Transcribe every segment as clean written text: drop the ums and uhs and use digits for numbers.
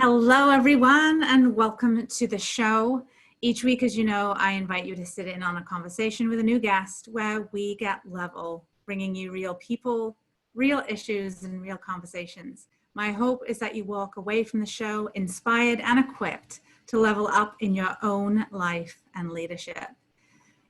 Hello, everyone, and welcome to the show. Each week, as you know, I invite you to sit in on a conversation with a new guest where we get level, bringing you real people, real issues, and real conversations. My hope is that you walk away from the show inspired and equipped to level up in your own life and leadership.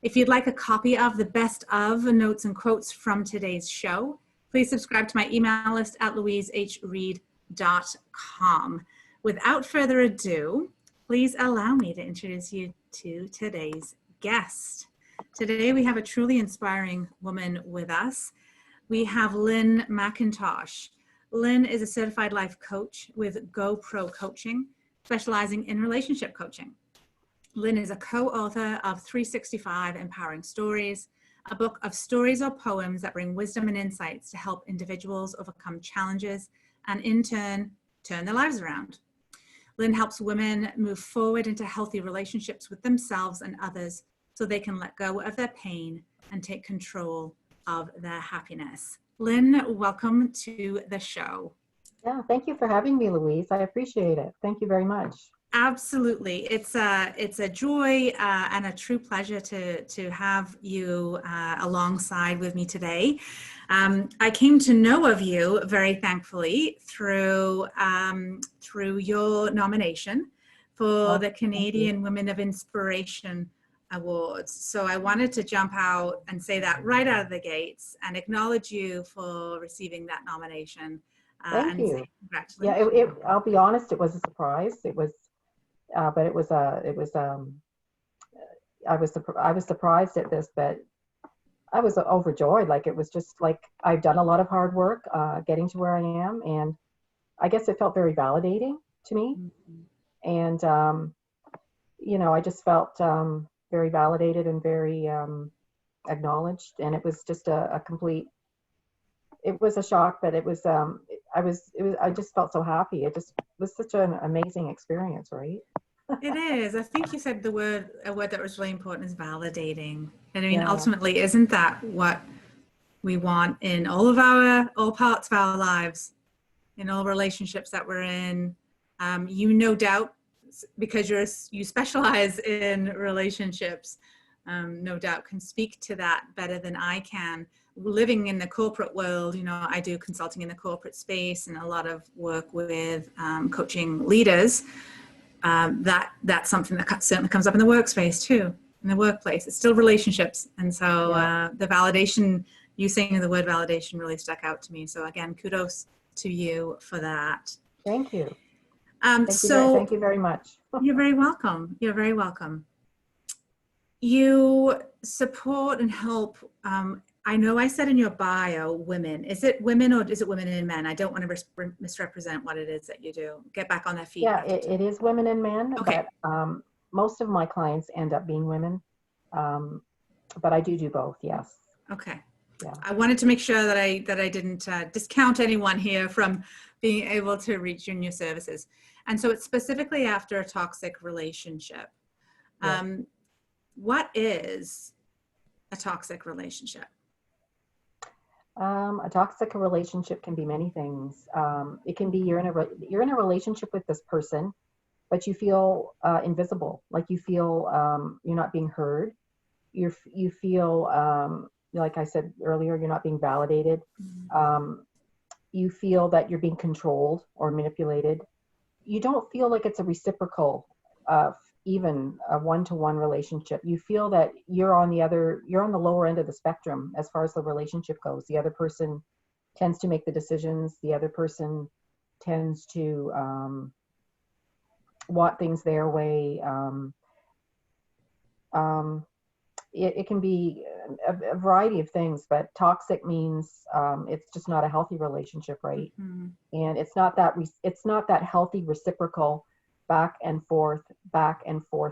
If you'd like a copy of the best of notes and quotes from today's show, please subscribe to my email list at louisehreed.com. Without further ado, please allow me to introduce you to today's guest. Today we have a truly inspiring woman with us. We have Lynn McIntosh. Lynn is a certified life coach with GoPro Coaching, specializing in relationship coaching. Lynn is a co-author of 365 Empowering Stories, a book of stories or poems that bring wisdom and insights to help individuals overcome challenges and in turn, turn their lives around. Lynn helps women move forward into healthy relationships with themselves and others so they can let go of their pain and take control of their happiness. Lynn, welcome to the show. Yeah, thank you for having me, Louise. I appreciate it. Thank you very much. Absolutely. It's a joy and a true pleasure to have you alongside with me today. I came to know of you very thankfully through your nomination for the Canadian Women of Inspiration Awards. So I wanted to jump out and say that right out of the gates and acknowledge you for receiving that nomination. Thank you. Say congratulations. Yeah, I'll be honest, it was a surprise. But I was surprised at this, but I was overjoyed. Like, it was just like, I've done a lot of hard work getting to where I am, and I guess it felt very validating to me. Mm-hmm. And I just felt very validated and very acknowledged, and it was just a complete. It was a shock, but it was. I just felt so happy. It just was such an amazing experience, right? It is. I think you said a word that was really important is validating. And I mean, ultimately, isn't that what we want in all parts of our lives, in all relationships that we're in? No doubt, because you specialize in relationships, no doubt can speak to that better than I can. Living in the corporate world, I do consulting in the corporate space and a lot of work with coaching leaders. That's something that certainly comes up in the workspace too, in the workplace. It's still relationships. And so the validation, you saying the word validation really stuck out to me. So again, kudos to you for that. Thank you. Thank you very much. You're very welcome. You're very welcome. You support and help, I know I said in your bio, women. Is it women or is it women and men? I don't want to misrepresent what it is that you do. Get back on their feet. Yeah, it is women and men, okay. But most of my clients end up being women. But I do both, yes. Okay. Yeah. I wanted to make sure that I didn't discount anyone here from being able to reach you in your services. And so it's specifically after a toxic relationship. Yeah. What is a toxic relationship? A toxic relationship can be many things. It can be you're in a relationship with this person, but you feel invisible. Like you feel you're not being heard. You feel like I said earlier, you're not being validated. Mm-hmm. You feel that you're being controlled or manipulated. You don't feel like it's a reciprocal, even a one-to-one relationship. You feel that you're on the lower end of the spectrum as far as the relationship goes. The other person tends to make the decisions. The other person tends to want things their way. It can be a variety of things, but toxic means it's just not a healthy relationship, right? Mm-hmm. And it's not that healthy reciprocal back and forth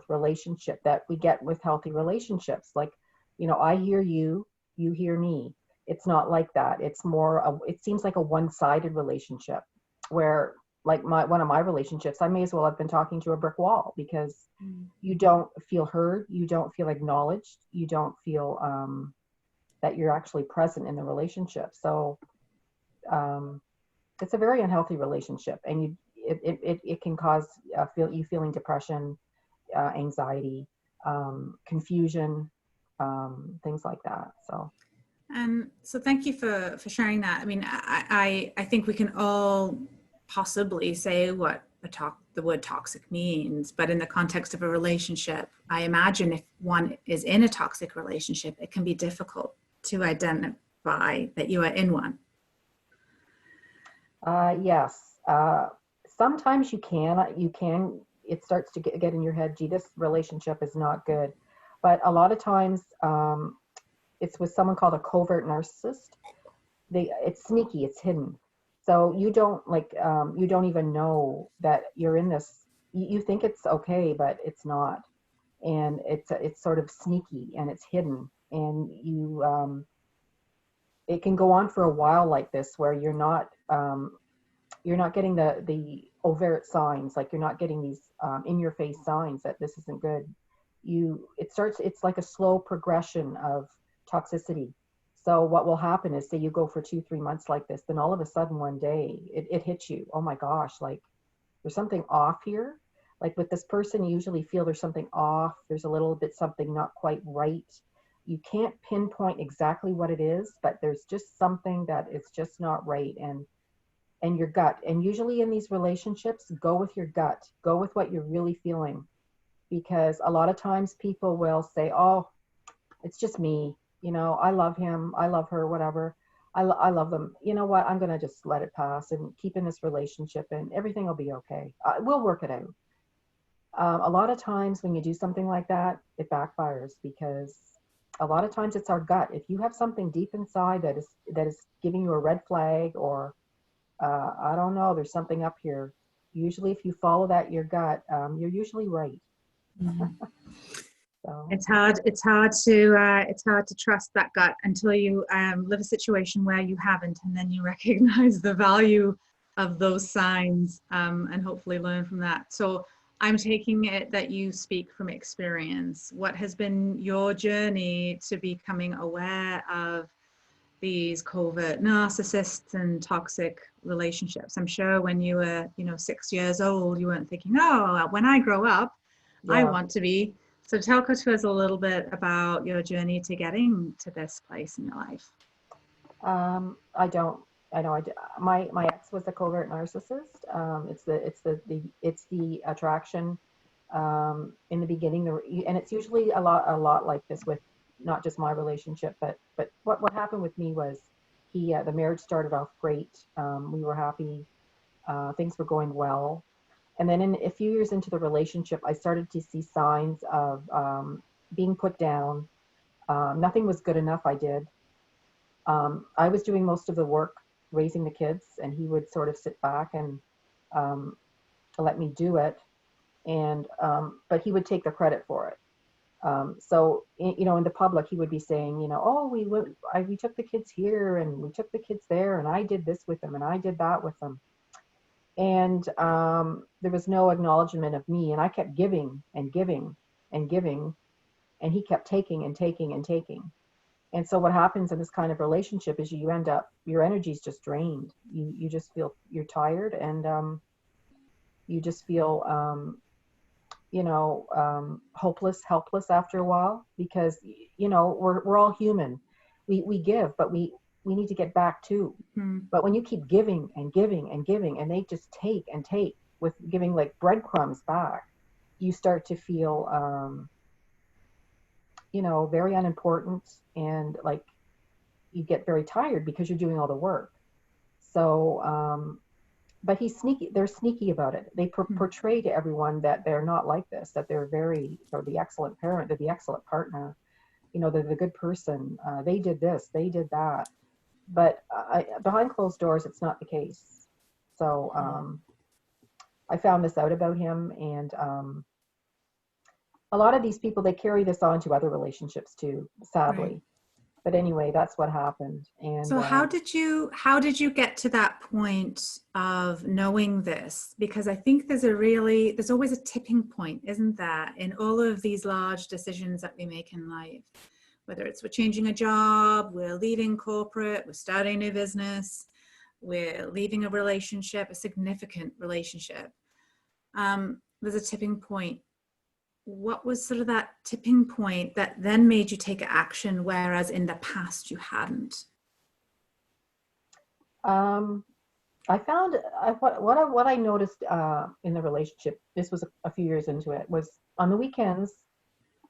relationship that we get with healthy relationships. Like, I hear you, you hear me. It's not like that. It's more, it seems like a one-sided relationship where, like one of my relationships, I may as well have been talking to a brick wall because you don't feel heard, you don't feel acknowledged, you don't feel that you're actually present in the relationship. So it's a very unhealthy relationship, and it can cause feeling depression, anxiety, confusion, things like that. So thank you for sharing that. I mean, I think we can all possibly say what the word toxic means, but in the context of a relationship, I imagine if one is in a toxic relationship, it can be difficult to identify that you are in one. Yes. Sometimes you can, it starts to get in your head, gee, this relationship is not good. But a lot of times, it's with someone called a covert narcissist. It's sneaky, it's hidden. So you don't even know that you're in this. You think it's okay, but it's not. And it's sort of sneaky and it's hidden. And it can go on for a while like this, where you're not getting the overt signs, like you're not getting these in your face signs that this isn't good. It's like a slow progression of toxicity. So what will happen is, say you go for 2-3 months like this, then all of a sudden one day it hits you. Oh my gosh, like there's something off here. Like with this person, you usually feel there's something off. There's a little bit something not quite right. You can't pinpoint exactly what it is, but there's just something that is just not right. And your gut. And usually in these relationships, go with your gut. Go with what you're really feeling. Because a lot of times people will say, oh, it's just me. You know, I love him. I love her, whatever. I love them. You know what? I'm going to just let it pass and keep in this relationship and everything will be okay. We'll work it out. A lot of times when you do something like that, it backfires, because a lot of times it's our gut. If you have something deep inside that is giving you a red flag, or I don't know, there's something up here. Usually if you follow your gut, you're usually right. Mm-hmm. So. It's hard to trust that gut until you live a situation where you haven't, and then you recognize the value of those signs, and hopefully learn from that. So I'm taking it that you speak from experience. What has been your journey to becoming aware of these covert narcissists and toxic relationships? I'm sure when you were 6 years old, you weren't thinking, oh, when I grow up, yeah, I want to be. So tell us a little bit about your journey to getting to this place in your life. My ex was a covert narcissist. It's the attraction in the beginning, and it's usually a lot like this with not just my relationship, but what happened with me was the marriage started off great. We were happy. Things were going well. And then in a few years into the relationship, I started to see signs of being put down. Nothing was good enough I did. I was doing most of the work, raising the kids, and he would sort of sit back and let me do it. And but he would take the credit for it. So in the public, he would be saying, oh, we took the kids here and we took the kids there, and I did this with them and I did that with them. And there was no acknowledgement of me, and I kept giving and giving and giving, and he kept taking and taking and taking. And so what happens in this kind of relationship is you end up, your energy's just drained. You just feel you're tired, and you just feel hopeless, helpless after a while, because we're all human. We give, but we need to get back too. Mm-hmm. But when you keep giving and giving and giving, and they just take and take, with giving like breadcrumbs back, you start to feel very unimportant, and like you get very tired because you're doing all the work. So but they're sneaky about it. They portray to everyone that they're not like this, that they're the excellent parent, they're the excellent partner, they're the good person. They did this, they did that. But behind closed doors, it's not the case. So I found this out about him, and a lot of these people, they carry this on to other relationships too, sadly. Right. But anyway, that's what happened. And so how did you get to that point of knowing this? Because I think there's always a tipping point, isn't there, in all of these large decisions that we make in life, whether it's we're changing a job, we're leaving corporate, we're starting a new business. we're leaving a relationship, a significant relationship. There's a tipping point. What was sort of that tipping point that then made you take action, whereas in the past you hadn't? I found what I noticed in the relationship. This was a few years into it. Was on the weekends.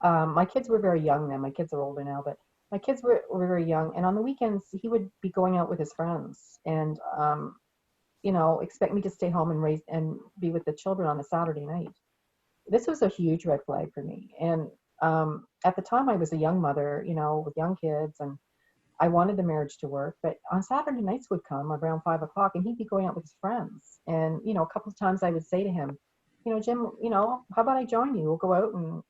My kids were very young then. My kids are older now, but my kids were very young. And on the weekends, he would be going out with his friends, and expect me to stay home and be with the children on a Saturday night. This was a huge red flag for me. And at the time, I was a young mother, with young kids, and I wanted the marriage to work. But on Saturday nights would come around 5 o'clock, and he'd be going out with his friends. And a couple of times I would say to him, Jim, how about I join you? We'll go out and,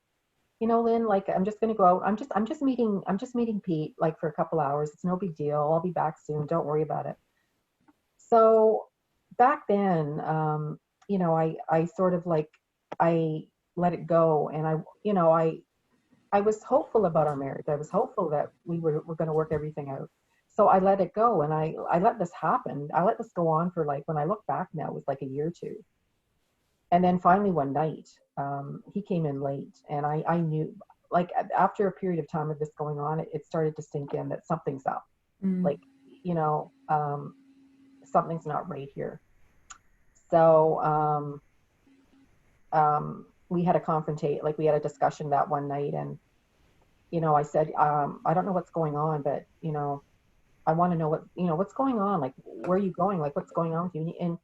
Lynn, like, I'm just going to go out. I'm just meeting Pete, like, for a couple hours. It's no big deal. I'll be back soon. Don't worry about it. So back then, I sort of like, I let it go, and I was hopeful about our marriage. I was hopeful that we were going to work everything out. So I let it go, and I let this happen. I let this go on for, like, when I look back now, it was like a year or two. And then finally one night, he came in late, and I knew, like, after a period of time of this going on, it started to sink in that something's up. Like, something's not right here. So we had we had a discussion that one night, and I said, I don't know what's going on, but I want to know what's going on, like, where are you going, like, what's going on with you? And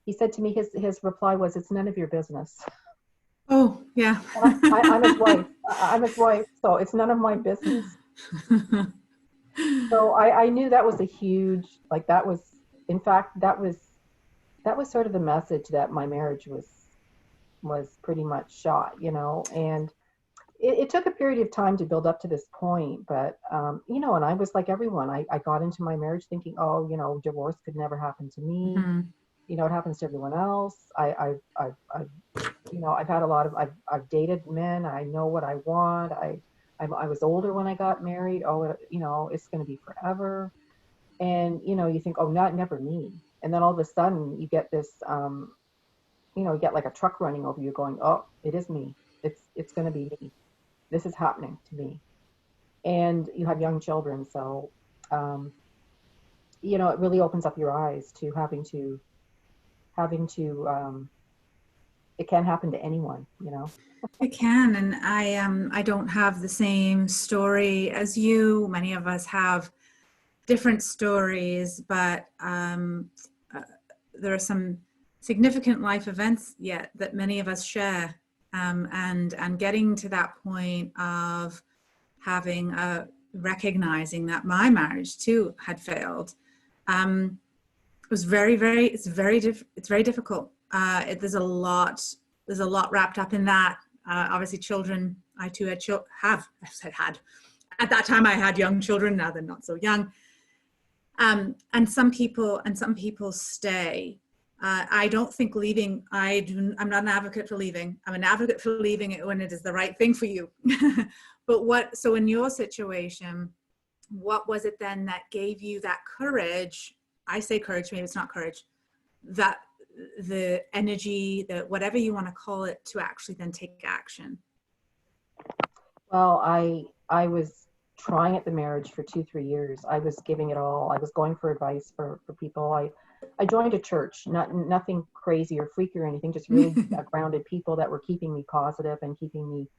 he said to me, his reply was, it's none of your business. Oh, yeah. I'm his wife. I'm his wife, so it's none of my business. So I knew that was a huge, like, that was, in fact, that was sort of the message that my marriage was pretty much shot, and it took a period of time to build up to this point. But, and I was like everyone, I got into my marriage thinking, oh, divorce could never happen to me. Mm-hmm. It happens to everyone else. I've had a lot of, I've dated men. I know what I want. I was older when I got married. Oh, it's going to be forever. And, you think, oh, never me. And then all of a sudden you get this, you get like a truck running over you going, oh, it is me. It's going to be me. This is happening to me. And you have young children. So, it really opens up your eyes to having to, it can happen to anyone, It can. And I don't have the same story as you. Many of us have different stories, but there are some significant life events yet that many of us share, and getting to that point of having recognizing that my marriage too had failed was it's very difficult. There's a lot wrapped up in that. Obviously, children. I too had at that time. I had young children. Now they're not so young. And some people stay. I don't think leaving, I'm not an advocate for leaving. I'm an advocate for leaving it when it is the right thing for you. But so in your situation, what was it then that gave you that courage? I say courage, maybe it's not courage, that the energy, the whatever you want to call it, to actually then take action? Well, I was trying at the marriage for 2-3 years. I was giving it all. I was going for advice for people. I joined a church, nothing crazy or freaky or anything, just really grounded people that were keeping me positive and keeping me,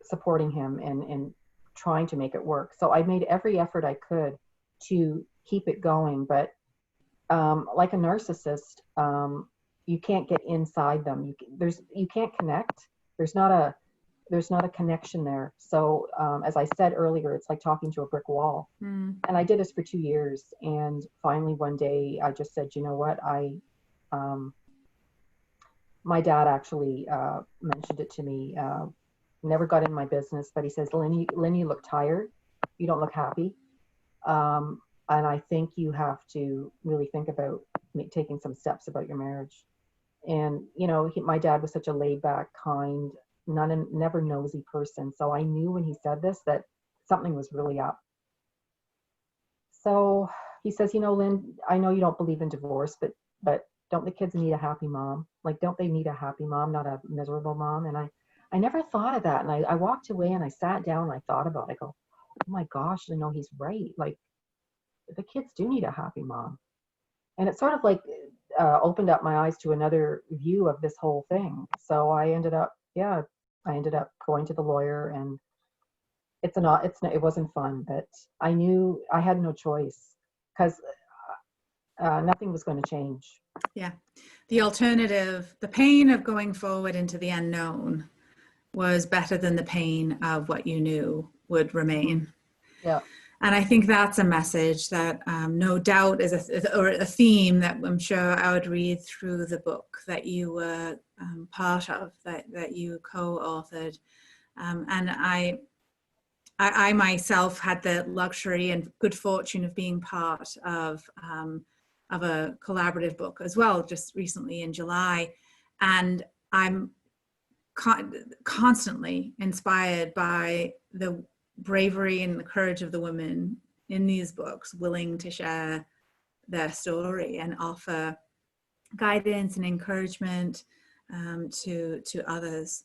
supporting him and trying to make it work. So I made every effort I could to keep it going. But like a narcissist, you can't get inside them. You can't connect. There's not a connection there. So as I said earlier, it's like talking to a brick wall. And I did this for 2 years. And finally one day I just said, you know what, my dad actually mentioned it to me, never got in my business, but he says, Lynn, you look tired. You don't look happy. And I think you have to really think about taking some steps about your marriage. And, my dad was such a laid back, kind, never nosy person. So I knew when he said this that something was really up. So he says, Lynn, I know you don't believe in divorce, but don't the kids need a happy mom? Like, don't they need a happy mom, not a miserable mom? And I never thought of that. And I walked away and I sat down and I thought about it. I go, oh my gosh, he's right. Like, the kids do need a happy mom. And it sort of like opened up my eyes to another view of this whole thing. So I ended up going to the lawyer, and it wasn't fun, but I knew I had no choice because nothing was going to change. Yeah. The alternative, the pain of going forward into the unknown was better than the pain of what you knew would remain. Yeah. And I think that's a message that no doubt is a theme that I'm sure I would read through the book that you were part of, that you co-authored. And I myself had the luxury and good fortune of being part of a collaborative book as well, just recently in July. And I'm constantly inspired by the bravery and the courage of the women in these books, willing to share their story and offer guidance and encouragement to others.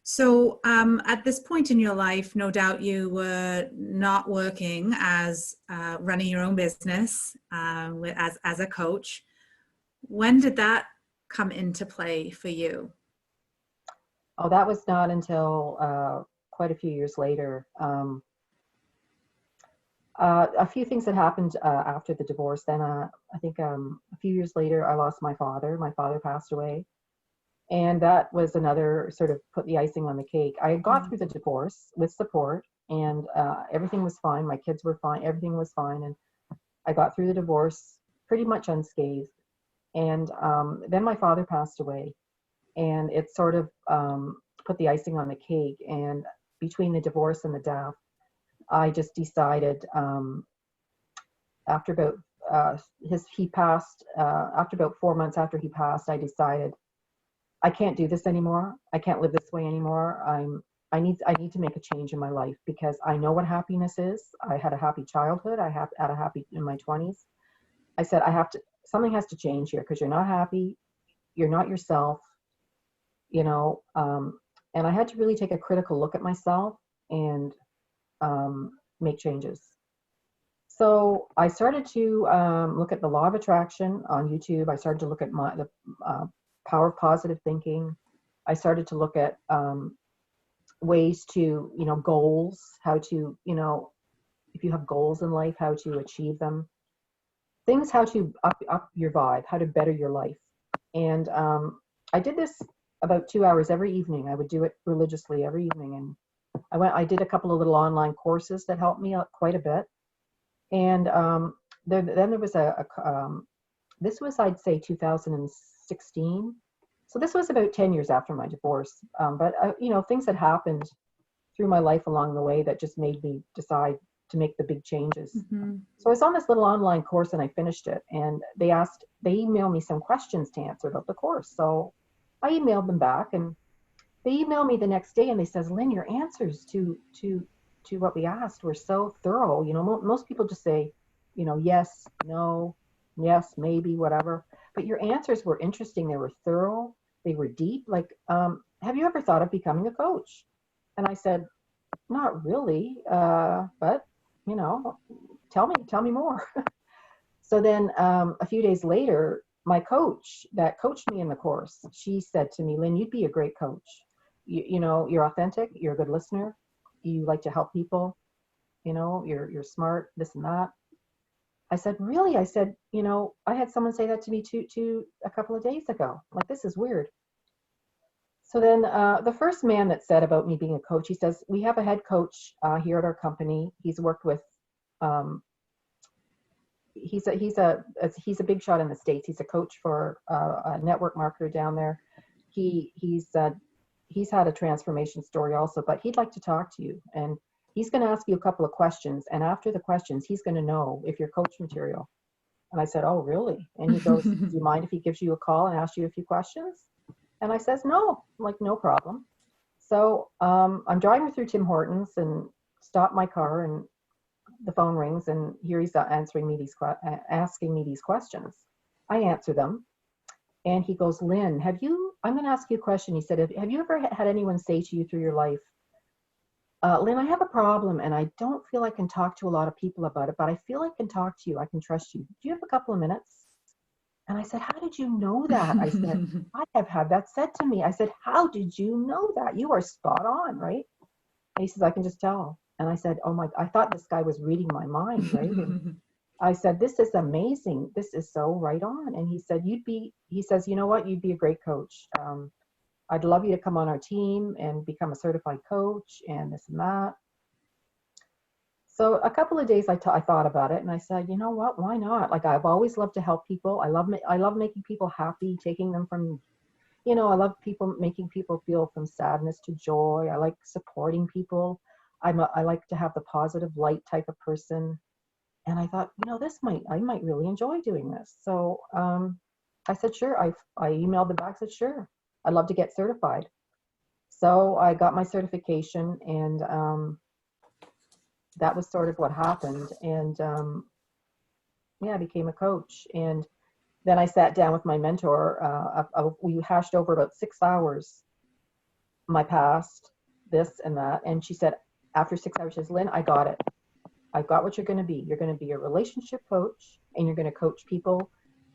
So at this point in your life, no doubt you were not working as running your own business as a coach. When did that come into play for you? Oh, that was not until quite a few years later. A few things that happened after the divorce. Then I think a few years later, I lost my father. My father passed away. And that was another sort of put the icing on the cake. I got through the divorce with support, and everything was fine. My kids were fine. Everything was fine. And I got through the divorce pretty much unscathed. And then my father passed away, and it sort of put the icing on the cake. And between the divorce and the death, I just decided after about after about 4 months after he passed, I decided I can't do this anymore. I can't live this way anymore. I need to make a change in my life, because I know what happiness is. I had a happy childhood. I had a happy in my 20s. I said, something has to change here, because you're not happy. You're not yourself, and I had to really take a critical look at myself and make changes. So I started to look at the law of attraction on YouTube. I started to look at the power of positive thinking. I started to look at ways to, goals, how to, if you have goals in life, how to achieve them. Things, how to up your vibe, how to better your life. And I did this about 2 hours every evening. I would do it religiously every evening. And I did a couple of little online courses that helped me out quite a bit. And then there was this was, I'd say, 2016. So this was about 10 years after my divorce. But things had happened through my life along the way that just made me decide to make the big changes. Mm-hmm. So I was on this little online course and I finished it. And they emailed me some questions to answer about the course. So I emailed them back, and they emailed me the next day and they says, Lynn, your answers to what we asked were so thorough. Most people just say, yes, no, yes, maybe, whatever. But your answers were interesting. They were thorough. They were deep. Like, have you ever thought of becoming a coach? And I said, not really, but, tell me more. So then a few days later, my coach that coached me in the course, she said to me, Lynn, you'd be a great coach. You're authentic. You're a good listener. You like to help people. You're smart, this and that. I said, really? I said, I had someone say that to me a couple of days ago. Like, this is weird. So then the first man that said about me being a coach, he says, we have a head coach here at our company. He's worked with, he's a big shot in the States. He's a coach for a network marketer down there. He's had a transformation story also, but he'd like to talk to you. And he's going to ask you a couple of questions. And after the questions, he's going to know if you're coach material. And I said, oh, really? And he goes, do you mind if he gives you a call and asks you a few questions? And I says, no, like, no problem. So I'm driving through Tim Hortons and stopped my car, and the phone rings, and here he's asking me these questions. I answer them, and he goes, Lynn, I'm going to ask you a question. He said, have you ever had anyone say to you through your life, Lynn, I have a problem and I don't feel I can talk to a lot of people about it, but I feel I can talk to you. I can trust you. Do you have a couple of minutes? And I said, how did you know that? I said, I have had that said to me. I said, how did you know that? You are spot on, right? And he says, I can just tell. And I said, I thought this guy was reading my mind, right? And I said, this is amazing. This is so right on. And he said, he says, you know what? You'd be a great coach. I'd love you to come on our team and become a certified coach and this and that. So a couple of days I thought about it, and I said, you know what, why not? Like, I've always loved to help people. I love making people happy, taking them from, I love making people feel from sadness to joy. I like supporting people. I like to have the positive light type of person. And I thought, I might really enjoy doing this. So I said, sure. I emailed them back, said, sure, I'd love to get certified. So I got my certification, and that was sort of what happened. And I became a coach. And then I sat down with my mentor. We hashed over about 6 hours, my past, this and that. And she said, after 6 hours, she says, Lynn, I got it. I got what you're going to be. You're going to be a relationship coach, and you're going to coach people,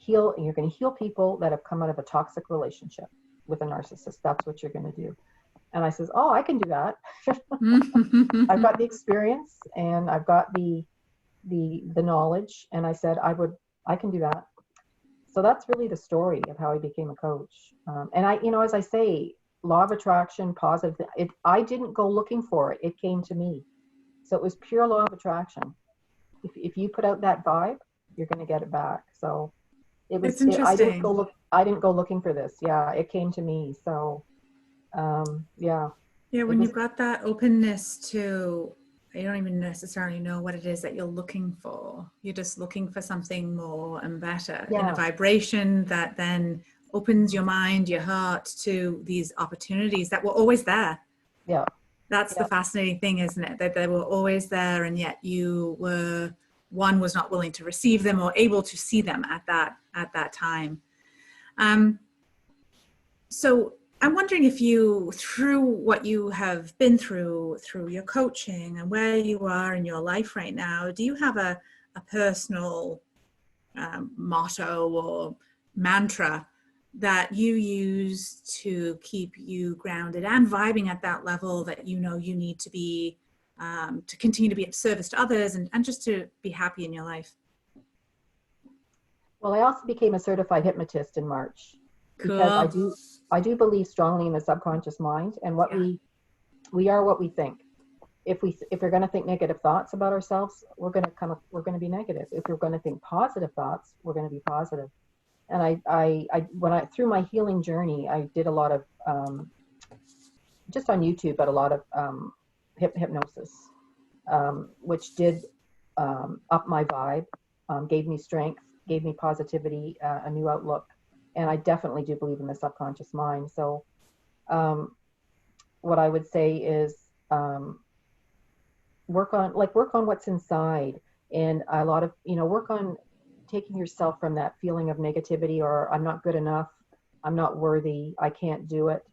and you're going to heal people that have come out of a toxic relationship with a narcissist. That's what you're going to do. And I says, oh, I can do that. I've got the experience, and I've got the knowledge. And I said, I can do that. So that's really the story of how I became a coach. And I, as I say, law of attraction, positive. I didn't go looking for it. It came to me. So it was pure law of attraction. If you put out that vibe, you're going to get it back. So it was. It's interesting. I didn't go looking for this. Yeah, it came to me. So. Yeah, when you've got that openness to, you don't even necessarily know what it is that you're looking for. You're just looking for something more and better in a vibration that then opens your mind, your heart to these opportunities that were always there. Yeah. That's the fascinating thing, isn't it? That they were always there, and yet one was not willing to receive them or able to see them at that time. So I'm wondering if you, through what you have been through your coaching and where you are in your life right now, do you have a personal motto or mantra that you use to keep you grounded and vibing at that level that you need to be, to continue to be of service to others and just to be happy in your life? Well, I also became a certified hypnotist in March. Cool. Because I do believe strongly in the subconscious mind, and what we are what we think. If we're going to think negative thoughts about ourselves, we're going to be negative. If we're going to think positive thoughts, we're going to be positive. And through my healing journey, I did a lot of just on YouTube, but a lot of hypnosis, which did up my vibe, gave me strength, gave me positivity, a new outlook. And I definitely do believe in the subconscious mind. So what I would say is work on what's inside, and a lot of, work on taking yourself from that feeling of negativity, or I'm not good enough, I'm not worthy, I can't do it,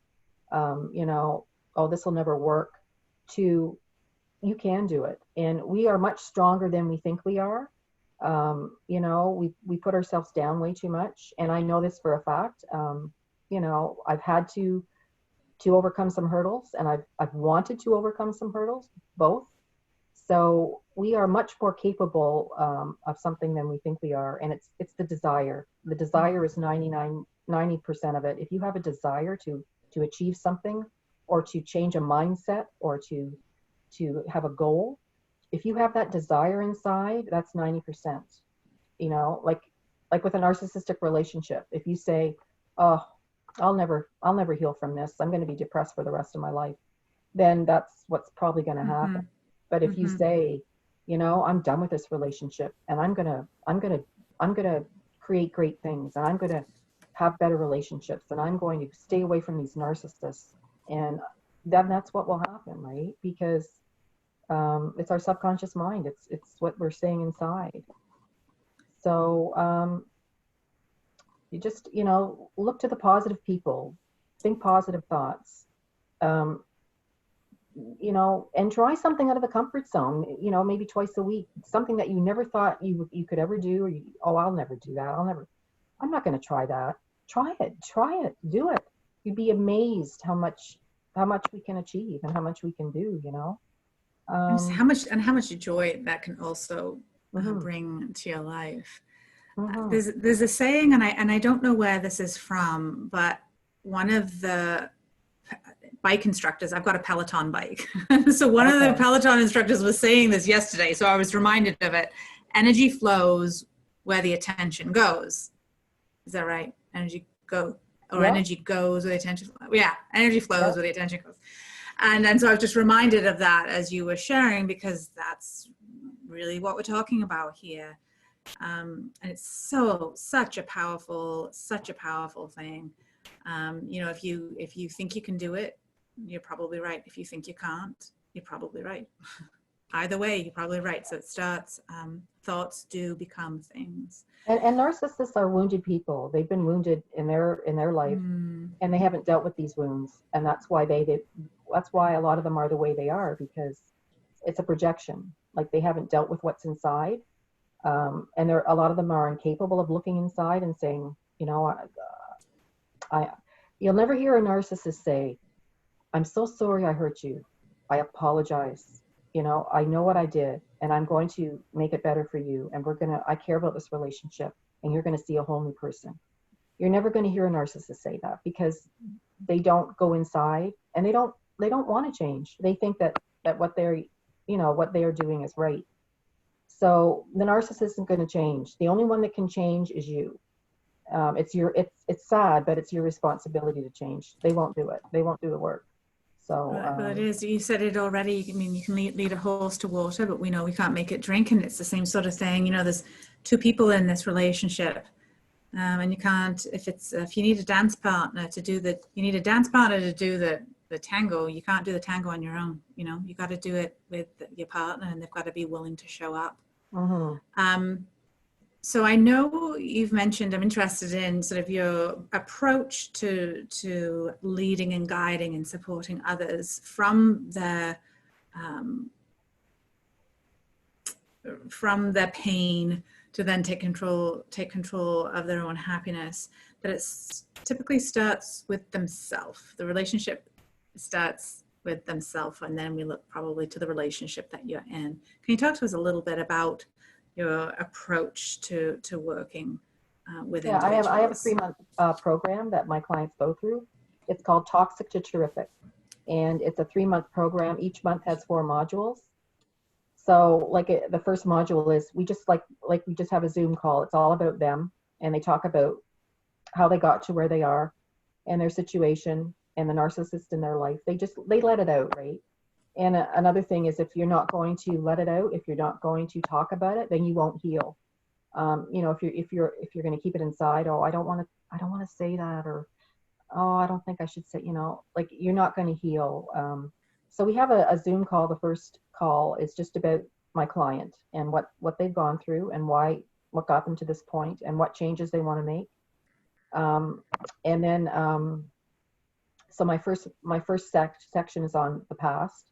oh, this will never work, to you can do it. And we are much stronger than we think we are. We put ourselves down way too much. And I know this for a fact. I've had to overcome some hurdles, and I've wanted to overcome some hurdles, both. So we are much more capable of something than we think we are. And it's the desire. The desire is 90% of it. If you have a desire to achieve something, or to change a mindset, or to have a goal, if you have that desire inside, that's 90%. Like with a narcissistic relationship, if you say, oh, I'll never heal from this, I'm going to be depressed for the rest of my life, then that's what's probably going to happen. Mm-hmm. But if you say, I'm done with this relationship, and I'm going to create great things, and I'm going to have better relationships, and I'm going to stay away from these narcissists, and then that's what will happen, right? Because It's our subconscious mind. It's what we're saying inside. So you just, look to the positive people, think positive thoughts, um, and try something out of the comfort zone, maybe twice a week, something that you never thought you could ever do, or I'll never do that. I'm not going to try that. Try it, do it. You'd be amazed how much we can achieve and how much we can do, And how much joy that can also Mm-hmm. bring to your life. Mm-hmm. There's a saying, and I don't know where this is from, but one of the bike instructors, I've got a Peloton bike. So one of the Peloton instructors was saying this yesterday, so I was reminded of it. Energy flows where the attention goes. Is that right? Energy goes where the attention flows. Yeah, energy flows where the attention goes. And so I was just reminded of that as you were sharing, because that's really what we're talking about here. And it's such a powerful thing. If you think you can do it, you're probably right. If you think you can't, you're probably right. Either way, you're probably right. So it starts, thoughts do become things. And narcissists are wounded people. They've been wounded in their life, and they haven't dealt with these wounds, and that's why that's why a lot of them are the way they are, because it's a projection. Like, they haven't dealt with what's inside, and a lot of them are incapable of looking inside and saying, you'll never hear a narcissist say, "I'm so sorry I hurt you. I apologize. I know what I did, and I'm going to make it better for you. And I care about this relationship, and you're going to see a whole new person." You're never going to hear a narcissist say that, because they don't go inside, and they don't want to change. They think that what what they are doing is right. So the narcissist isn't going to change. The only one that can change is you. It's sad, but it's your responsibility to change. They won't do it. They won't do the work. So, but it is, you said it already. I mean, you can lead a horse to water, but we know we can't make it drink. And it's the same sort of thing. There's two people in this relationship, and you can't, if you need a dance partner to do the tango, you can't do the tango on your own. You got to do it with your partner, and they've got to be willing to show up. Mm-hmm. So I know you've mentioned, I'm interested in sort of your approach to leading and guiding and supporting others from their pain to then take control of their own happiness. That it typically starts with themselves. The relationship starts with themselves, and then we look probably to the relationship that you're in. Can you talk to us a little bit about your approach to working with individuals? I have a 3-month program that my clients go through. It's called Toxic to Terrific, and it's a 3-month program. Each month has 4 modules. So the first module is we just have a Zoom call. It's all about them, and they talk about how they got to where they are and their situation and the narcissist in their life. They let it out, right? And another thing is, if you're not going to let it out, if you're not going to talk about it, then you won't heal. If you're going to keep it inside, I don't want to say that, or I don't think I should say, you're not going to heal. So we have a Zoom call. The first call is just about my client and what they've gone through and what got them to this point and what changes they want to make. And then, so my first section is on the past.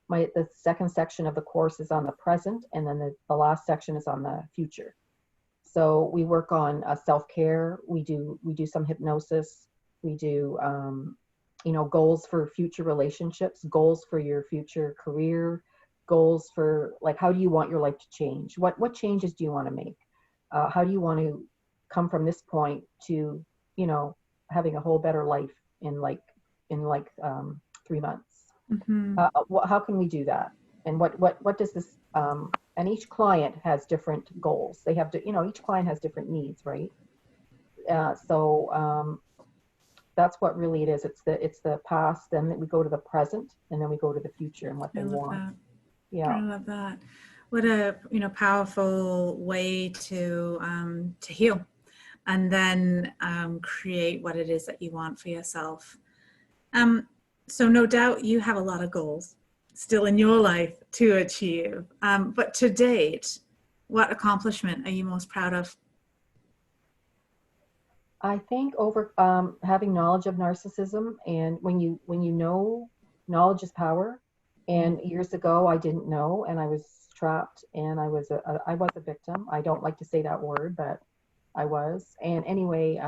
The second section of the course is on the present, and then the last section is on the future. So we work on self-care. We do some hypnosis. We do goals for future relationships, goals for your future career, goals for how do you want your life to change? What changes do you want to make? How do you want to come from this point to having a whole better life in 3 months? Mm-hmm. How can we do that? And what does this? And each client has different goals. They have to, each client has different needs, right? So that's what really it is. It's the past, then we go to the present, and then we go to the future and what they want. That. Yeah, I love that. What a powerful way to heal, and then create what it is that you want for yourself. So no doubt you have a lot of goals. still in your life to achieve. But to date, what accomplishment are you most proud of? I think over having knowledge of narcissism, and when you know, knowledge is power. And years ago, I didn't know, and I was trapped, and I was a victim. I don't like to say that word, but I was. And anyway,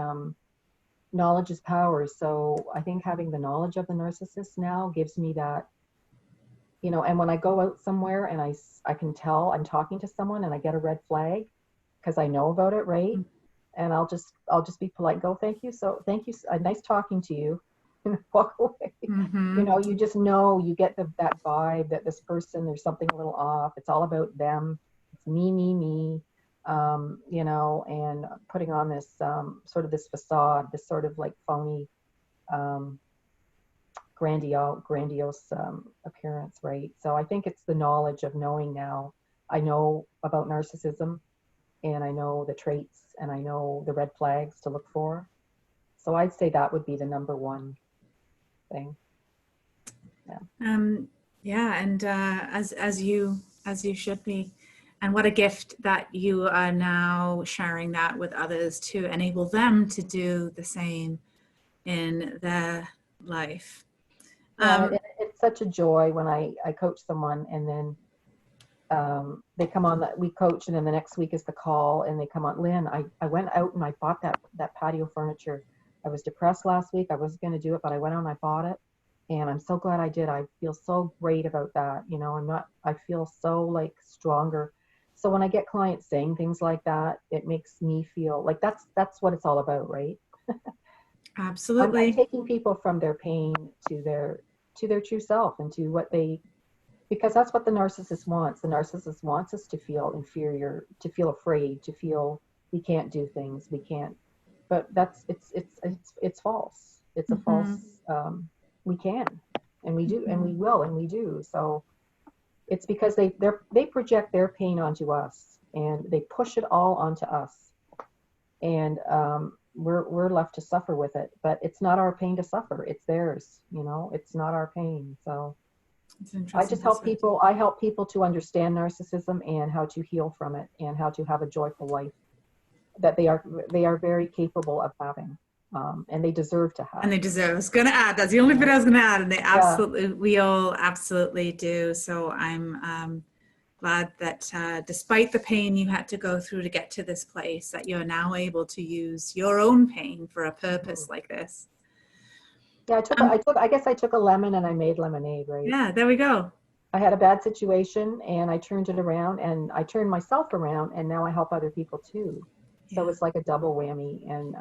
knowledge is power. So I think having the knowledge of the narcissist now gives me that, and when I go out somewhere and I can tell I'm talking to someone and I get a red flag because I know about it, right? And I'll just be polite, go, thank you. So thank you. Nice talking to you. And walk away. You just know, you get that vibe that this person, there's something a little off. It's all about them. It's me, and putting on this sort of this facade, this sort of like phony, grandiose appearance, right? So I think it's the knowledge of knowing now. I know about narcissism, and I know the traits, and I know the red flags to look for. So I'd say that would be the number one thing. Yeah, and as you should be, and what a gift that you are now sharing that with others to enable them to do the same in their life. It's such a joy when I coach someone, and then they come on, we coach, and then the next week is the call, and they come on, Lynn, I went out and I bought that patio furniture. I was depressed last week. I wasn't going to do it, but I went out and I bought it. And I'm so glad I did. I feel so great about that. I feel so like stronger. So when I get clients saying things like that, it makes me feel like that's what it's all about, right? Absolutely. I'm taking people from their pain to their true self, and to what because that's what the narcissist wants. The narcissist wants us to feel inferior, to feel afraid, to feel we can't do things, we can't. But it's false. It's a false. We can, and we do, and we will, and we do. So it's because they project their pain onto us, and they push it all onto us, and we're left to suffer with it. But it's not our pain to suffer; it's theirs. It's not our pain. So I just help people. I help people to understand narcissism and how to heal from it, and how to have a joyful life that they are very capable of having. And they deserve to have. And they deserve. I was going to add, that's the only bit I was going to add, and they absolutely, we all absolutely do. So I'm glad that despite the pain you had to go through to get to this place, that you're now able to use your own pain for a purpose like this. Yeah, I guess I took a lemon and I made lemonade, right? Yeah, there we go. I had a bad situation and I turned it around, and I turned myself around, and now I help other people too. So it's like a double whammy. And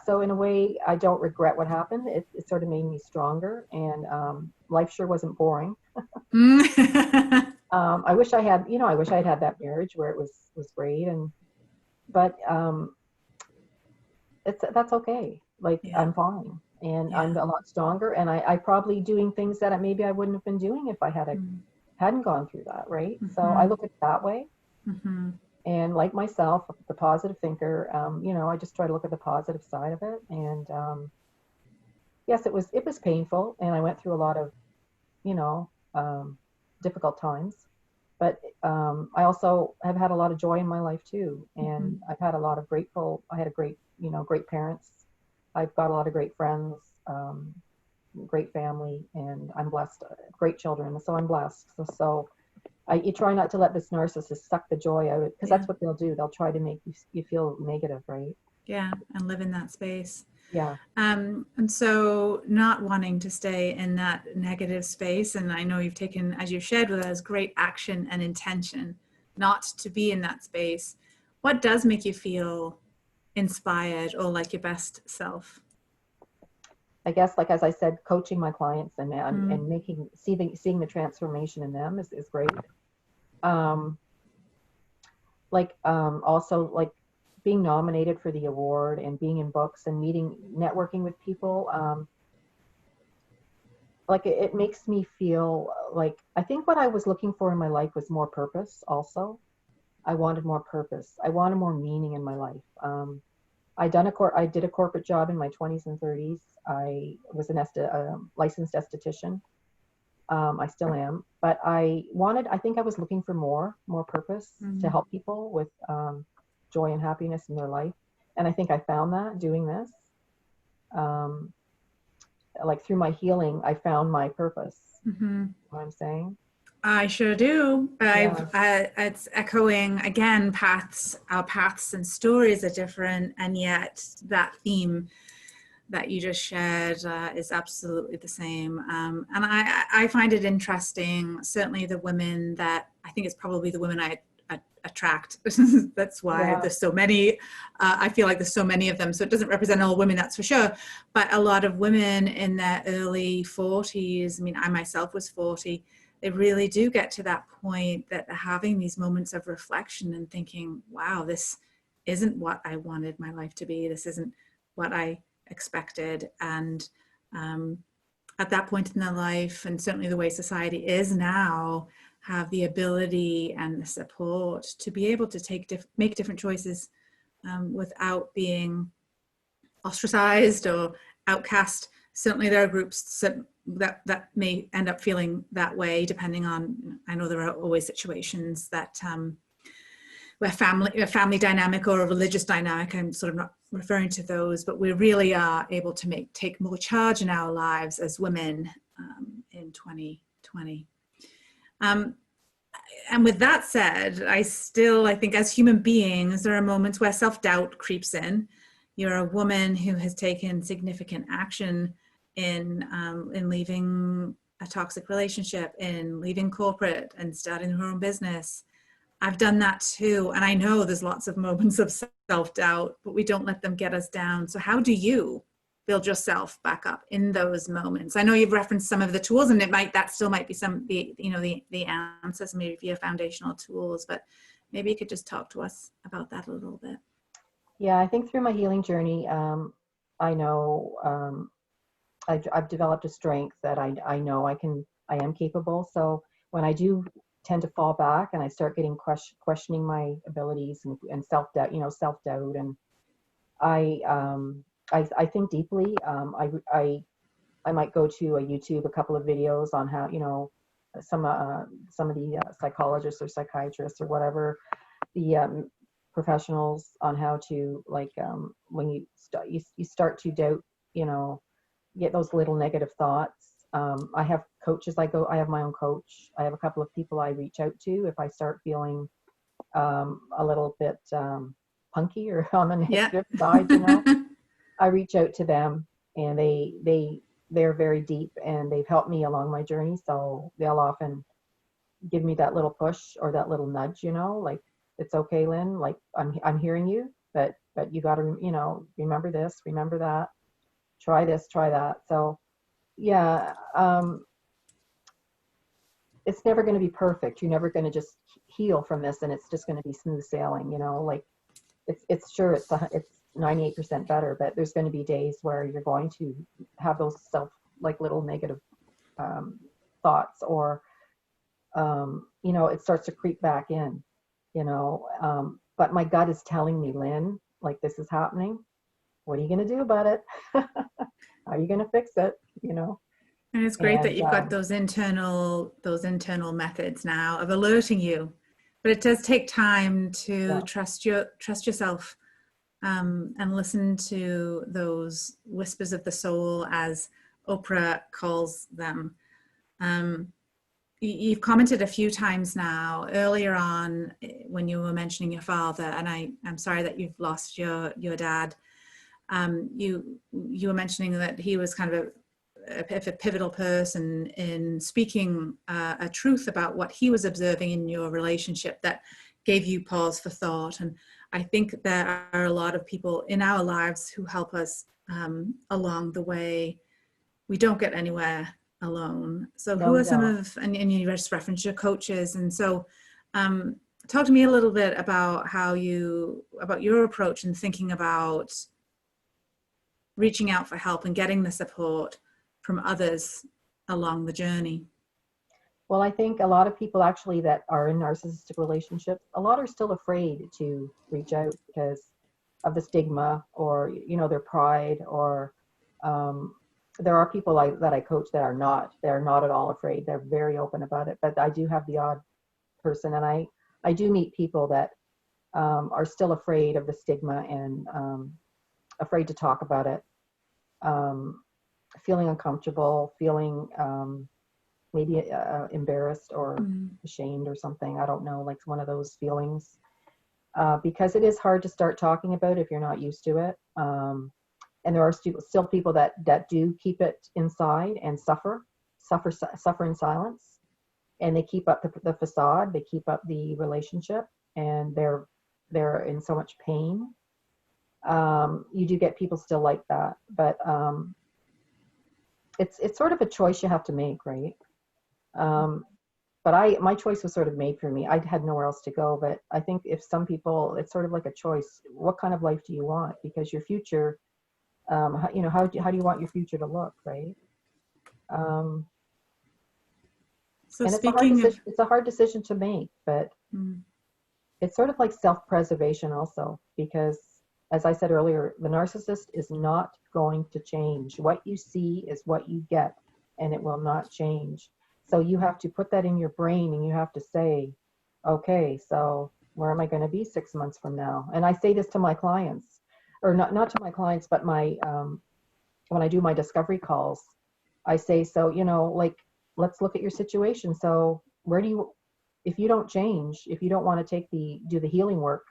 so in a way, I don't regret what happened. It sort of made me stronger, and life sure wasn't boring. I wish I had had that marriage where it was great, but that's okay. I'm fine, and I'm a lot stronger, and I probably doing things that maybe I wouldn't have been doing if I hadn't gone through that, right? So I look at it that way. And like myself, the positive thinker, I just try to look at the positive side of it. And yes, it was painful, and I went through a lot of, difficult times. But I also have had a lot of joy in my life too, and I've had a lot of I had a great parents. I've got a lot of great friends, great family, and I'm blessed. Great children, so I'm blessed. So you try not to let this narcissist suck the joy out of it, because that's what they'll do. They'll try to make you feel negative, right? Yeah, and live in that space. Yeah. And so not wanting to stay in that negative space, and I know you've taken, as you've shared with us, great action and intention not to be in that space. What does make you feel inspired or like your best self? I guess, like as I said, coaching my clients and seeing the transformation in them is great. Also like being nominated for the award and being in books and networking with people. It makes me feel like, I think what I was looking for in my life was more purpose. Also, I wanted more purpose. I wanted more meaning in my life. I did a corporate job in my 20s and 30s. I was a licensed esthetician, I still am, but I think I was looking for more purpose to help people with joy and happiness in their life. And I think I found that doing this. Um, like through my healing, I found my purpose. Mm-hmm. What I'm saying? I sure do. Yeah. It's echoing again, our paths and stories are different, and yet that theme that you just shared is absolutely the same. And I find it interesting, certainly the women that, I think it's probably the women I attract. That's why Yeah. there's so many. I feel like there's so many of them. So it doesn't represent all women, that's for sure. But a lot of women in their early 40s, I mean, I myself was 40, they really do get to that point that they're having these moments of reflection and thinking, wow, this isn't what I wanted my life to be. This isn't what I expected. And at that point in their life, and certainly the way society is now, have the ability and the support to be able to make different choices without being ostracized or outcast. Certainly there are groups that may end up feeling that way, depending on, I know there are always situations that where a family dynamic or a religious dynamic, I'm sort of not referring to those, but we really are able to take more charge in our lives as women in 2020. And with that said, I think as human beings, there are moments where self-doubt creeps in. You're a woman who has taken significant action in leaving a toxic relationship, in leaving corporate and starting her own business. I've done that too. And I know there's lots of moments of self-doubt, but we don't let them get us down. So how do you build yourself back up in those moments? I know you've referenced some of the tools, and that still might be the answers, maybe your foundational tools, but maybe you could just talk to us about that a little bit. Yeah, I think through my healing journey, I know I've developed a strength that I know I am capable. So when I do tend to fall back and I start getting questioning my abilities and self-doubt, and I think deeply. I might go to a YouTube, a couple of videos on how, some of the psychologists or psychiatrists or whatever, the professionals on how to, like, when you start to doubt, get those little negative thoughts. I have coaches. I have my own coach. I have a couple of people I reach out to if I start feeling a little bit punky or on the negative side, I reach out to them, and they're very deep, and they've helped me along my journey. So they'll often give me that little push or that little nudge, like, it's okay, Lynn, like, I'm hearing you, but you got to, remember this, remember that, try this, try that. So yeah, it's never going to be perfect. You're never going to just heal from this and it's just going to be smooth sailing, like, it's 98% better, but there's going to be days where you're going to have those little negative thoughts, or it starts to creep back in, but my gut is telling me, Lynn, like, this is happening. What are you going to do about it? How are you going to fix it? And it's great that you've got those internal methods now of alerting you, but it does take time to trust yourself, and listen to those whispers of the soul, as Oprah calls them. You've commented a few times now earlier on when you were mentioning your father, and I'm sorry that you've lost your dad. You were mentioning that he was kind of a pivotal person in speaking a truth about what he was observing in your relationship that gave you pause for thought. And I think there are a lot of people in our lives who help us along the way. We don't get anywhere alone. So who are some of, and you just referenced your coaches. And so talk to me a little bit about about your approach in thinking about reaching out for help and getting the support from others along the journey. Well, I think a lot of people actually that are in narcissistic relationships, a lot are still afraid to reach out because of the stigma, or, their pride, or there are people that I coach that they're not at all afraid. They're very open about it. But I do have the odd person, and I do meet people that are still afraid of the stigma and afraid to talk about it, feeling uncomfortable, feeling maybe embarrassed or ashamed or something. I don't know, like one of those feelings, because it is hard to start talking about if you're not used to it. And there are still people that do keep it inside and suffer in silence, and they keep up the facade, they keep up the relationship, and they're in so much pain. You do get people still like that, but it's sort of a choice you have to make, right? But my choice was sort of made for me. I had nowhere else to go. But I think if some people, it's sort of like a choice. What kind of life do you want? Because your future, how do you want your future to look, right? So and speaking it's a hard decision to make, but it's sort of like self-preservation also, because as I said earlier, the narcissist is not going to change. What you see is what you get, and it will not change. So you have to put that in your brain, and you have to say, okay, so where am I going to be 6 months from now? And I say this to my clients, or not to my clients, but my when I do my discovery calls, I say, so, like, let's look at your situation. So if you don't change, if you don't want to do the healing work,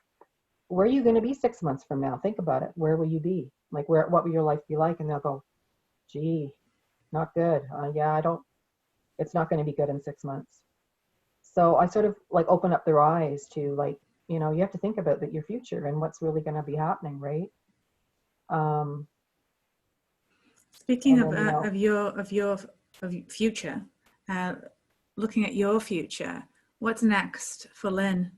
where are you going to be 6 months from now? Think about it. Where will you be? Like, what will your life be like? And they'll go, gee, not good. It's not going to be good in 6 months. So I sort of like open up their eyes to, like, you have to think about your future and what's really going to be happening, right? Speaking of your future, looking at your future, what's next for Lynn?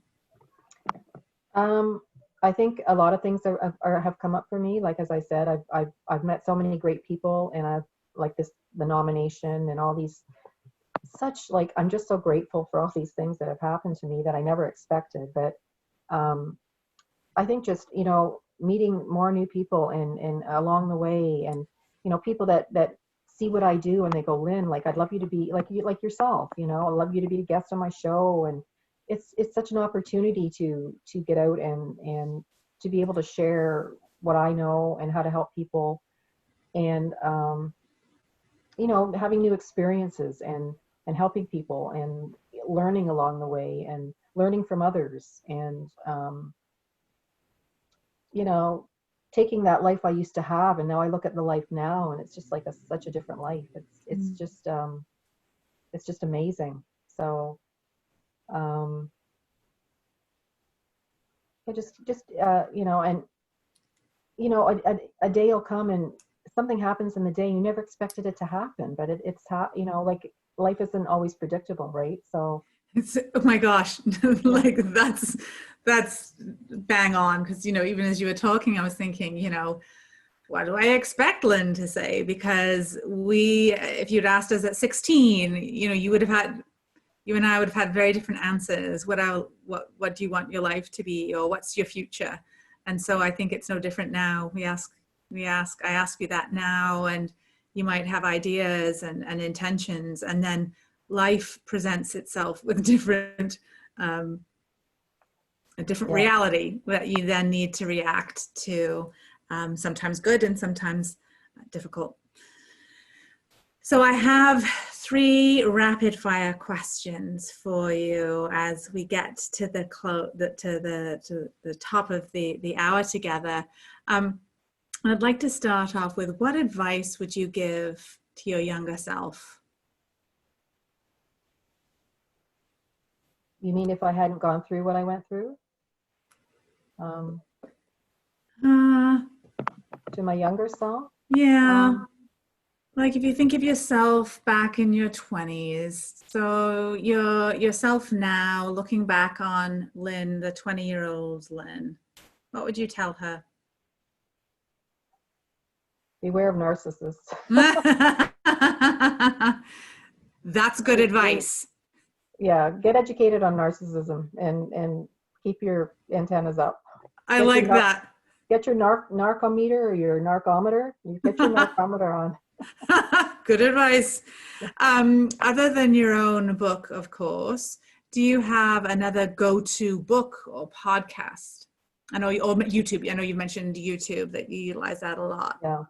I think a lot of things have come up for me. Like, as I said, I've met so many great people, and I've the nomination and all these I'm just so grateful for all these things that have happened to me that I never expected. But I think just, meeting more new people and along the way, and, people that see what I do and they go, Lynn, like, I'd love you to be like yourself, I'd love you to be a guest on my show. And it's such an opportunity to get out and to be able to share what I know and how to help people, and, having new experiences and helping people and learning along the way and learning from others, and, taking that life I used to have, and now I look at the life now, and it's just like such a different life. It's just amazing. So, a day will come and something happens in the day you never expected it to happen, but like, life isn't always predictable, right? So Oh my gosh, like that's bang on, because even as you were talking, I was thinking, what do I expect Lynn to say? Because if you'd asked us at 16, you and I would have had very different answers. What do you want your life to be, or what's your future? And so I think it's no different now. I ask you that now, and you might have ideas and intentions, and then life presents itself with a different reality that you then need to react to, sometimes good and sometimes difficult. So I have 3 rapid fire questions for you as we get to the top of the hour together. I'd like to start off with, what advice would you give to your younger self? You mean if I hadn't gone through what I went through? To my younger self? Yeah. Like, if you think of yourself back in your 20s, so yourself now, looking back on Lynn, the 20-year-old Lynn, what would you tell her? Beware of narcissists. That's good advice. Yeah, get educated on narcissism and keep your antennas up. That. Get your narcometer or your narcometer. You get your narcometer on. Good advice. Other than your own book, of course, do you have another go-to book or podcast? I know or YouTube. I know you mentioned YouTube, that you utilize that a lot. Yeah.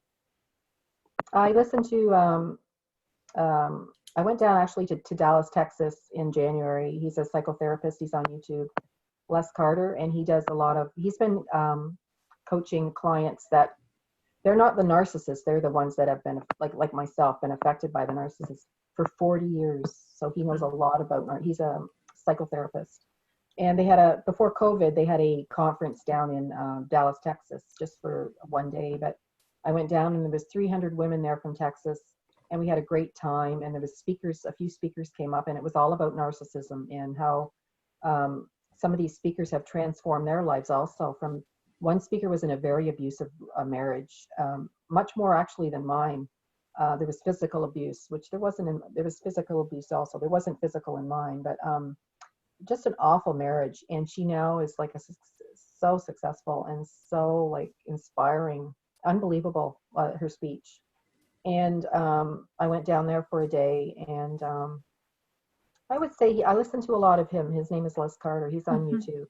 I listened to, I went down actually to Dallas, Texas in January. He's a psychotherapist. He's on YouTube, Les Carter, and he does a lot of, he's been coaching clients that they're not the narcissists. They're the ones that have been, like myself, been affected by the narcissist for 40 years. So he knows a lot about, he's a psychotherapist. And they had before COVID, they had a conference down in Dallas, Texas, just for one day. But I went down and there was 300 women there from Texas, and we had a great time. And there was speakers, a few speakers came up, and it was all about narcissism and how some of these speakers have transformed their lives also. From one speaker was in a very abusive marriage, much more actually than mine. There was physical abuse, which there wasn't. There was physical abuse also. There wasn't physical in mine, but just an awful marriage. And she now is like so successful and so like inspiring, unbelievable, her speech. And I went down there for a day, and I would say I listened to a lot of him. His name is Les Carter. He's on YouTube.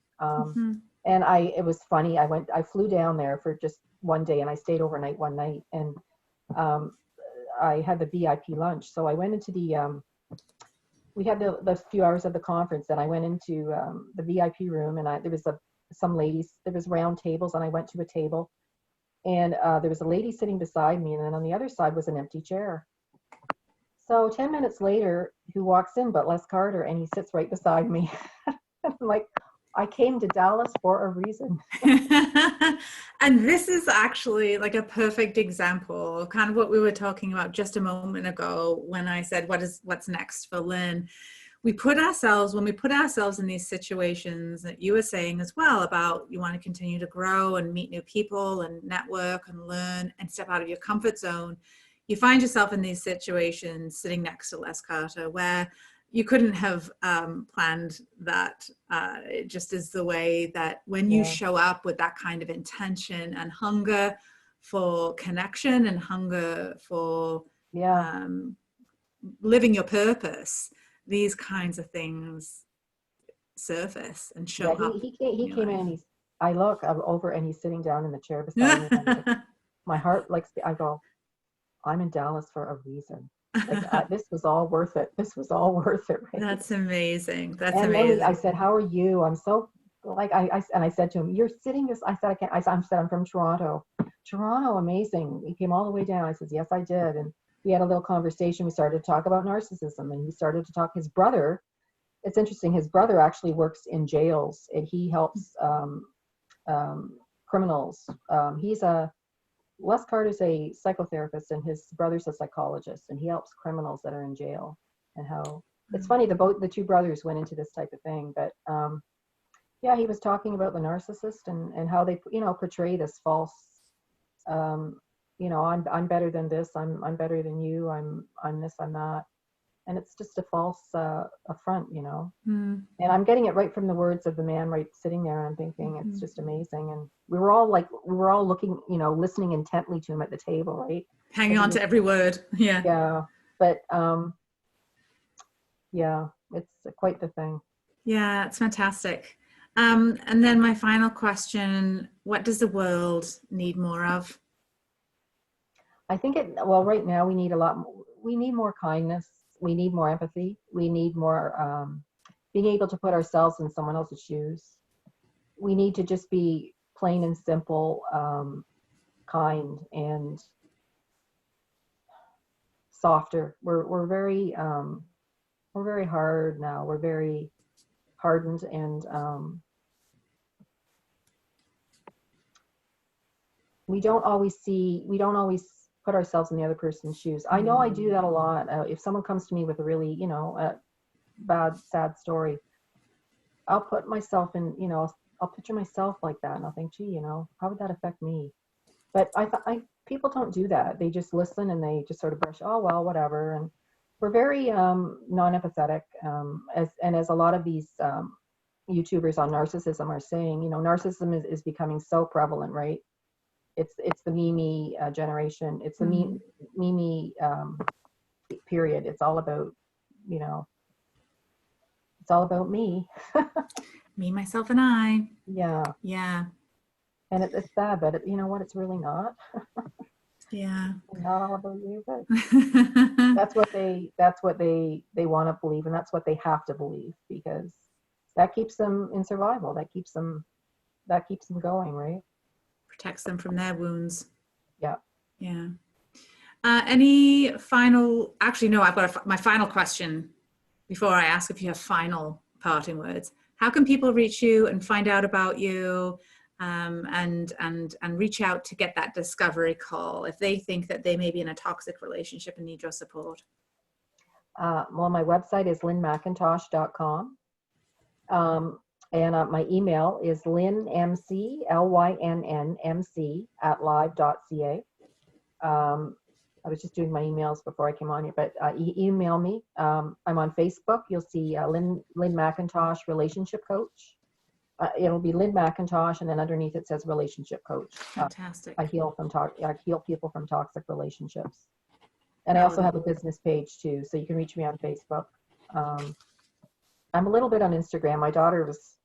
And it was funny. I flew down there for just one day, and I stayed overnight one night, and I had the VIP lunch. So I went into we had the few hours of the conference, and I went into the VIP room, and there was some ladies, there was round tables, and I went to a table, and there was a lady sitting beside me, and then on the other side was an empty chair. So 10 minutes later, who walks in but Les Carter, and he sits right beside me. I'm like, I came to Dallas for a reason. And this is actually like a perfect example of kind of what we were talking about just a moment ago when I said, what's next for Lynn? When we put ourselves in these situations that you were saying as well about you want to continue to grow and meet new people and network and learn and step out of your comfort zone, you find yourself in these situations sitting next to Les Carter where you couldn't have planned that. It just is the way that when you show up with that kind of intention and hunger for connection and hunger for living your purpose, these kinds of things surface and show up. He came in, I look over, and he's sitting down in the chair beside me. My heart, I go, I'm in Dallas for a reason. This was all worth it. This was all worth it. Right? That's amazing. That's and amazing. Then I said, how are you? I'm so I said to him, you're sitting this, I said, I can't, I said, I'm from Toronto. Toronto, amazing. He came all the way down. I said, yes, I did. And we had a little conversation. We started to talk about narcissism, and he started to talk, his brother, it's interesting. His brother actually works in jails, and he helps criminals. Les Carter's a psychotherapist, and his brother's a psychologist, and he helps criminals that are in jail. And how it's funny, the two brothers went into this type of thing, but he was talking about the narcissist and how they portray this false, I'm better than this, I'm better than you, I'm this, I'm that, and it's just a false affront, And I'm getting it right from the words of the man right sitting there, and I'm thinking it's just amazing. And we were all looking, listening intently to him at the table, right? Hanging on to every word. Yeah. Yeah. But it's quite the thing. Yeah, it's fantastic. And then my final question, what does the world need more of? I think right now we need we need more kindness. We need more empathy. We need more being able to put ourselves in someone else's shoes. We need to just be plain and simple, kind and softer. We're very hard now. We're very hardened, and we don't always put ourselves in the other person's shoes. I know I do that a lot. If someone comes to me with a really, bad, sad story, I'll put myself in, I'll picture myself like that, and I'll think, gee, how would that affect me? But people don't do that. They just listen, and they just sort of brush, oh, well, whatever. And we're very non-empathetic, as a lot of these YouTubers on narcissism are saying, narcissism is becoming so prevalent, right? it's the me generation. It's the me period. It's all about, you know, it's all about me. Me, myself, and I. Yeah. Yeah. And it's sad, but you know what? It's really not. Yeah. It's not all about you, but that's what they want to believe, and that's what they have to believe, because that keeps them in survival. That keeps them going, right? Protects them from their wounds. Yeah. Yeah. Any final, actually, no, I've got my final question before I ask if you have final parting words. How can people reach you and find out about you, and reach out to get that discovery call if they think that they may be in a toxic relationship and need your support? Well, my website is lynnmcintosh.com. And my email is lynnmc, lynnmc @live.ca. I was just doing my emails before I came on here, but email me. I'm on Facebook. You'll see Lynn McIntosh Relationship Coach. It'll be Lynn McIntosh, and then underneath it says Relationship Coach. Fantastic. I heal people from toxic relationships. And I also have a business page too, so you can reach me on Facebook. I'm a little bit on Instagram. My daughter was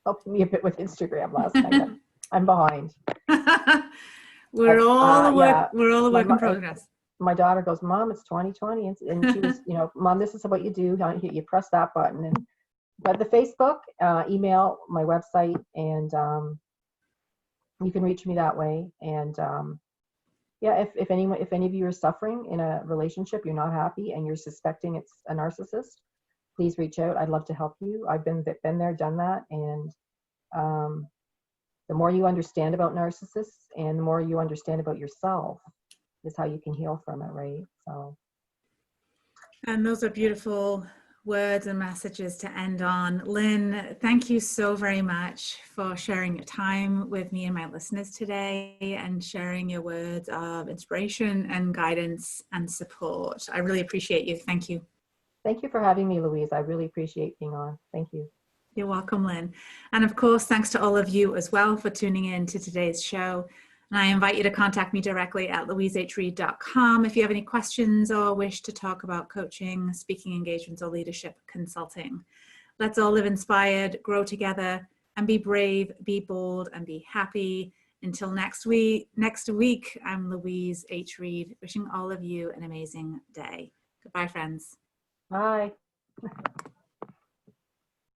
helping me a bit with Instagram last night. I'm behind. We're all a work in progress. My daughter goes, "Mom, it's 2020," and she was, you know, "Mom, this is what you do. You press that button." But the Facebook, email, my website, and you can reach me that way. And yeah, if any of you are suffering in a relationship, you're not happy, and you're suspecting it's a narcissist, please reach out. I'd love to help you. I've been there, done that, and the more you understand about narcissists and the more you understand about yourself is how you can heal from it, right? So. And those are beautiful words and messages to end on. Lynn, thank you so very much for sharing your time with me and my listeners today, and sharing your words of inspiration and guidance and support. I really appreciate you. Thank you. Thank you for having me, Louise. I really appreciate being on. Thank you. You're welcome, Lynn. And of course, thanks to all of you as well for tuning in to today's show. And I invite you to contact me directly at louisehreed.com if you have any questions or wish to talk about coaching, speaking engagements, or leadership consulting. Let's all live inspired, grow together, and be brave, be bold, and be happy. Until next week, I'm Louise H. Reed, wishing all of you an amazing day. Goodbye, friends. Bye.